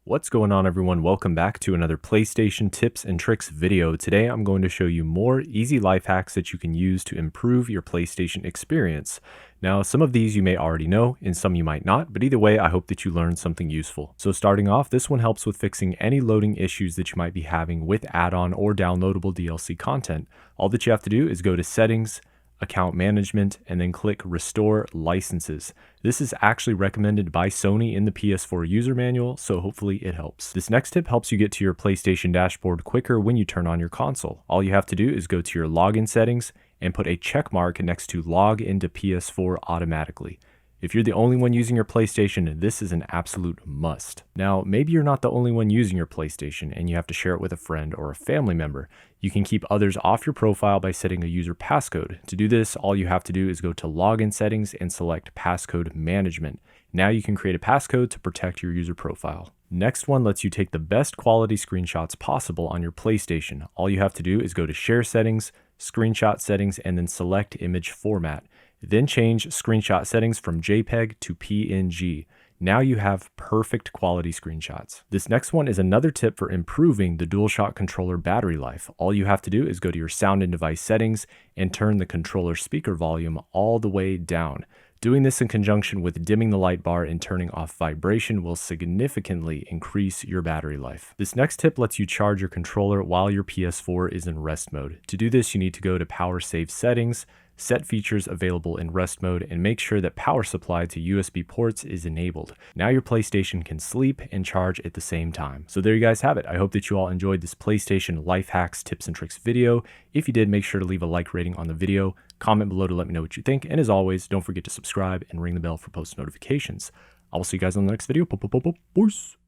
What's going on, everyone? Welcome back to another PlayStation tips and tricks video. Today I'm going to show you more easy life hacks that you can use to improve your PlayStation experience. Now, some of these you may already know and some you might not, but either way I hope that you learned something useful. So starting off, this one helps with fixing any loading issues that you might be having with add-on or downloadable DLC content. All that you have to do is go to Settings, Account Management, and then click Restore Licenses. This is actually recommended by Sony in the PS4 user manual, so hopefully it helps. This next tip helps you get to your PlayStation dashboard quicker when you turn on your console. All you have to do is go to your login settings and put a check mark next to Log into PS4 automatically. If you're the only one using your PlayStation, this is an absolute must. Now, maybe you're not the only one using your PlayStation and you have to share it with a friend or a family member. You can keep others off your profile by setting a user passcode. To do this, all you have to do is go to Login Settings and select Passcode Management. Now you can create a passcode to protect your user profile. Next one lets you take the best quality screenshots possible on your PlayStation. All you have to do is go to Share Settings, Screenshot Settings, and then select Image Format. Then change screenshot settings from JPEG to PNG. Now you have perfect quality screenshots. This next one is another tip for improving the DualShock controller battery life. All you have to do is go to your sound and device settings and turn the controller speaker volume all the way down. Doing this in conjunction with dimming the light bar and turning off vibration will significantly increase your battery life. This next tip lets you charge your controller while your PS4 is in rest mode. To do this, you need to go to Power Save Settings, set features available in rest mode, and make sure that power supply to USB ports is enabled. Now your PlayStation can sleep and charge at the same time. So there you guys have it. I hope that you all enjoyed this PlayStation life hacks, tips and tricks video. If you did, make sure to leave a like rating on the video, comment below to let me know what you think, and as always, don't forget to subscribe and ring the bell for post notifications. I will see you guys on the next video. Peace.